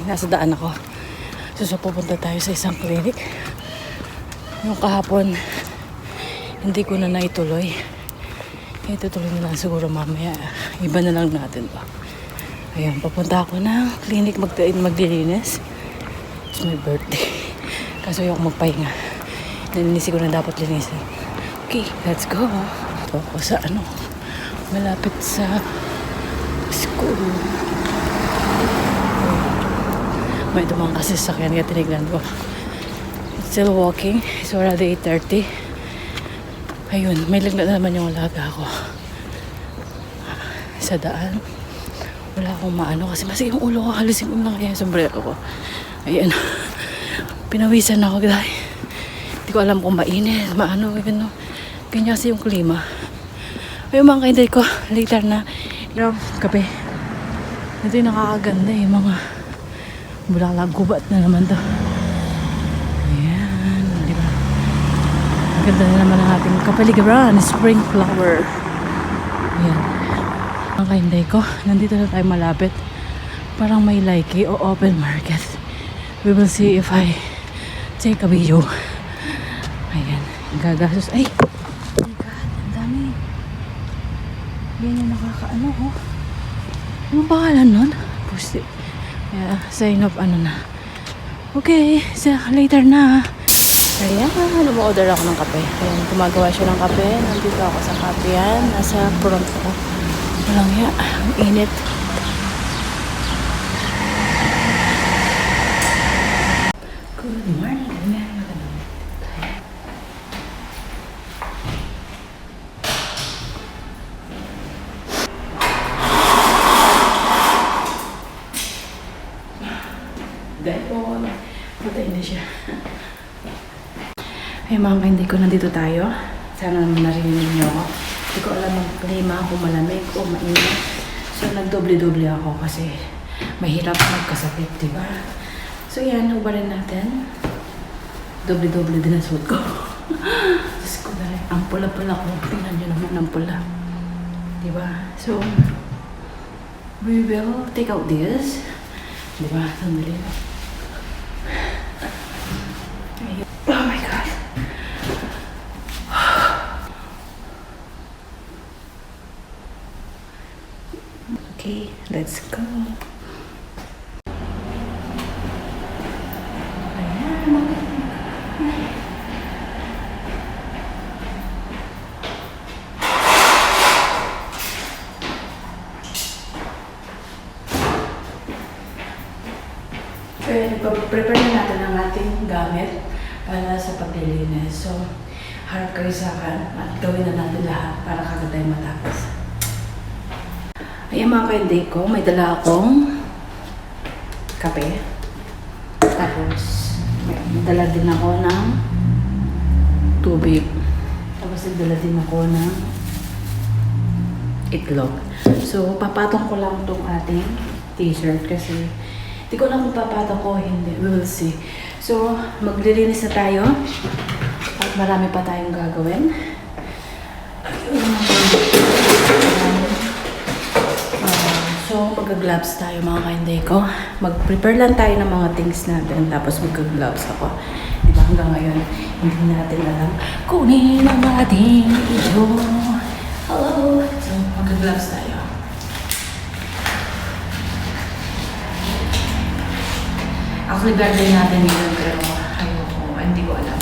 nasa daan ako. So pupunta tayo sa isang clinic. Yung kahapon, hindi ko na naituloy. Itutuloy na lang siguro mamaya. Iba na lang natin to. Ayan, papunta ako ng clinic maglilinis. It's my birthday. Kaso ayoko magpahinga. Nalinis ko na dapat linisin. Okay, let's go. Ito ako sa malapit sa school. May dumang kasi sakyan kaya tinignan ko. Still walking. It's already 8:30. Ayun, may lagnat na naman yung alaga ko. Sa daan. Wala akong maano kasi masig yung ulo ko. Halisin ko lang kaya yung sombrero ko. Ayan. Pinawisan ako dahil hindi ko alam kung mainit, maano, gano'n. Ganyan kasi yung klima. Ayun mga kainday ko. Later na. Yung kape. Ito yung nakakaganda mga bulaklak gubat na naman to. Ayan, di ba? Ganda na naman ang ating kapaligiran, spring flower. Ayan. Ang kainday ko, nandito na tayo malapit. Parang may likey o open market. We will see if I take a video. Ayan, gagasos. Ay! Oh my God, ang dami. Yan yung nakakaano, oh. Anong pangalan nun? Pusti. Yeah, sign of na. Okay, so later na. Ayan, order ako ng kape. Ayan, gumagawa siya ng kape. Nandito ako sa kape yan. Nasa front ko. Walang ya, ang init. Good morning. Dahil patay na siya. Ay mga hindi ko nandito tayo. Sana naman narinig niyo ako. Hindi ko alam ang klima kung malamig o mainit. So nagdoble-doble ako kasi mahirap magkasakit, diba? So yan, hubarin natin. Doble-doble din ang suot ko. Diyos ko na rin. Ang pula-pula ko. Tingnan nyo naman ang pula. Diba? So, we will take out this. Diba? Sandali. Oh my God. Okay, let's go. Prepare na natin ang ating gamit para sa paglilinis. So, harap kayo sa akin at gawin na natin lahat para kagad tayo matapos. Ayan mga kainday ko, may dala akong kape. Tapos, may dala din ako ng tubig. Tapos, dala din ako ng itlog. So, papatong ko lang itong ating t-shirt kasi hindi ko lang kung papatong ko, hindi. We will see. So, maglilinis na tayo. At marami pa tayong gagawin. So, mag-gloves tayo mga kainday ko. Mag-prepare lang tayo ng mga things natin. Tapos mag-gloves ako. Diba hanggang ngayon, hindi natin alam kunin ang ating video. Hello! So, mag-gloves tayo. Actually, garden natin yun, pero ayoko, hindi ko alam.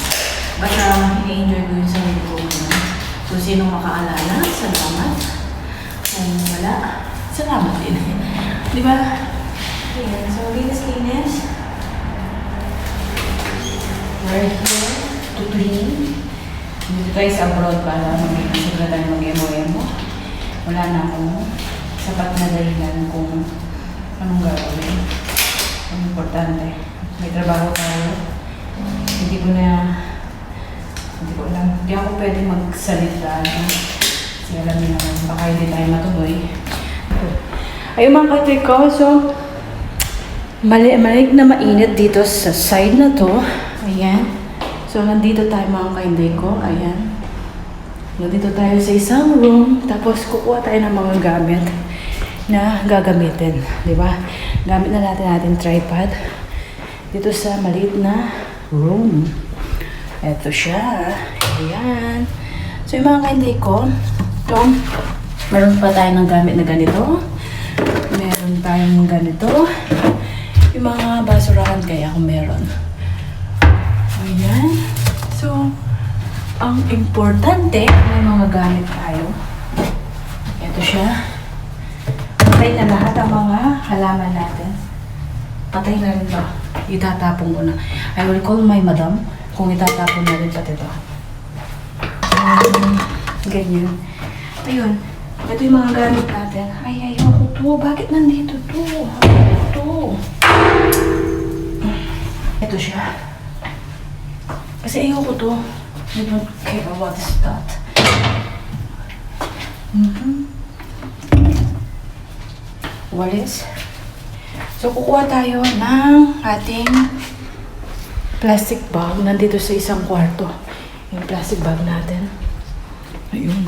Basta, ini-enjoy ko yung sarili ko ngayon. So, sinong makaalala, salamat. Kung wala, salamat din. Di ba? Ayan, so, linis-linis. We're here to clean. Dito tayo sa abroad para mag-iisip na tayo mag-emo-emo. Wala na akong sapat na dahilan kung anong gagawin. Ang importante, may trabaho tayo. Hindi ko alam. Hindi ako pwede magsalita. Kasi alam niyo naman, baka hindi tayo matuloy. Ayun mga katay ko, so malig na mainit dito sa side na to. Ayan. So nandito tayo mga kainday ko. Ayan. Nandito tayo sa isang room. Tapos kukuha tayo ng mga gamit. na gagamitin, di ba? Gamit na natin ating tripod dito sa maliit na room. Ito siya. Ayan. So, yung mga kainday ko, ito, meron pa tayo ng gamit na ganito. Meron tayong ganito. Yung mga basurahan kaya kung meron. Ayan. So, ang importante, may mga gamit tayo. Ito siya. Patay na lahat ang mga halaman natin. Patay na rin ba? Itatapon ko na. I will call my madam kung itatapon na rin pati ito. Ganyan. Ayun. Ito yung mga gamit natin. Ay, ayoko to. Bakit nandito to? Ayoko to. Ito siya. Kasi ayoko to. I don't care what is that. Walis. So, kukuha tayo ng ating plastic bag. Nandito sa isang kwarto. Yung plastic bag natin. Ayun.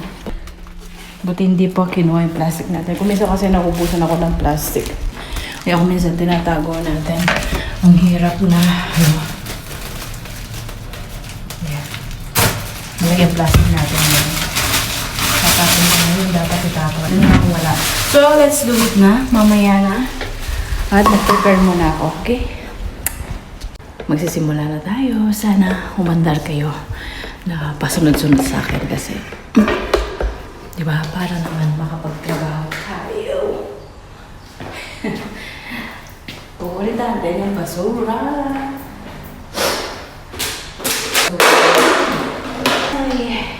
Buti hindi pa kinuha yung plastic natin. Kung minsan kasi naubusan ako ng plastic. Kaya kung minsan tinatago natin. Ang hirap na. Ayan. Malagay yung plastic natin yun. Tatapon ko na yun. Dapat itapon. Ano na kung wala. So, let's do it na. Mamaya na. At nag-prepare muna ako. Okay? Magsisimula na tayo. Sana umandar kayo na pasunod-sunod sa akin kasi diba? Para naman makapagtrabaho tayo. Pukulit natin yung basura. Ay.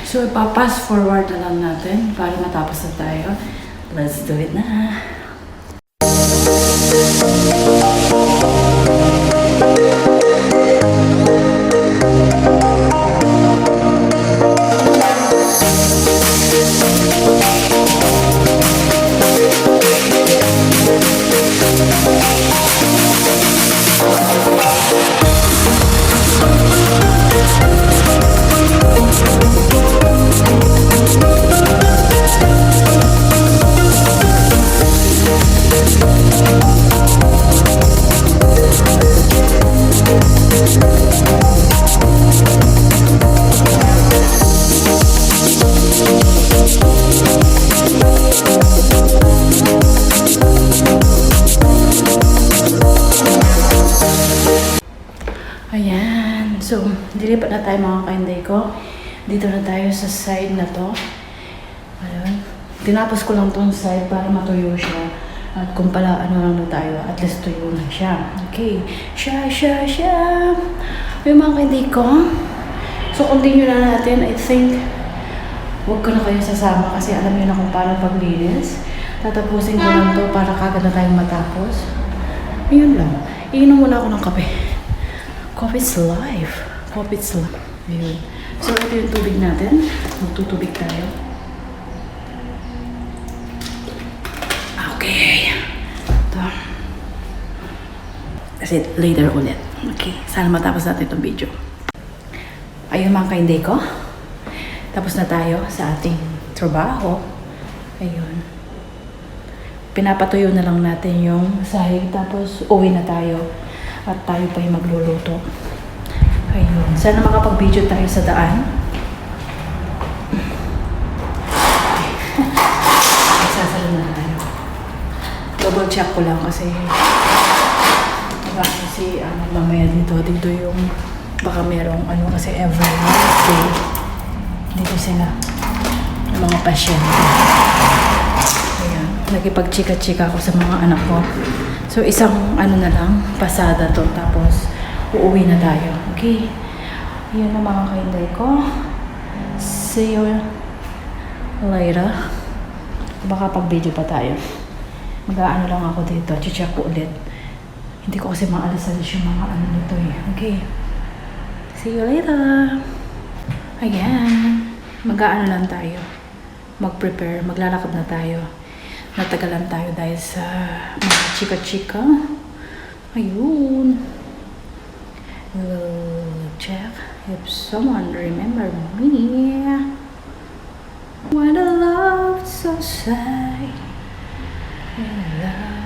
So, ipapass forward na lang natin para matapos na tayo. Let's do it na. Ayan. So, dilipat na tayo mga kainday ko. Dito na tayo sa side na to. Ayun. Tinapos ko lang tong side para matuyo siya. At kung pala ano lang na tayo, at least tuyo na siya. Okay. Siya. Yung mga kainday ko. So, continue na natin. I think, huwag ko na kayo sasama kasi alam niyo na kung paano paglinis. Tatapusin ko lang to para kagad na tayong matapos. Ayun lang. Iinom muna ako ng kape. Coffee's life. Coffee's life. Ayun. So, ito yung tubig natin. Magtutubig tayo. Okay. Ito. Kasi later ulit. Okay. Sana matapos natin itong video. Ayun mga kainday ko. Tapos na tayo sa ating trabaho. Ayun. Pinapatuyo na lang natin yung sahig. Tapos uwi na tayo. At tayo pa yung magluluto. Ayun. Sana makapag-video tayo sa daan. double check ko lang kasi baka kasi mamaya dito yung baka merong kasi every Wednesday dito sila ng mga pasyente. Ayan, nakipag-chika-chika ako sa mga anak ko. So isang na lang, pasada to, tapos uuwi na tayo. Okay, yun na mga kainday ko. See you later. Baka pag-video pa tayo. Mag-aano lang ako dito. Check ko ulit. Hindi ko kasi maalas-alas yung mga nito eh. Okay. See you later. Ayan. Mag-aano lang tayo. Mag-prepare. Maglalakad na tayo. Natagalan tayo dahil sa mga chika-chika. Ayun. We'll check if someone remember me. When I loved so sad, when I loved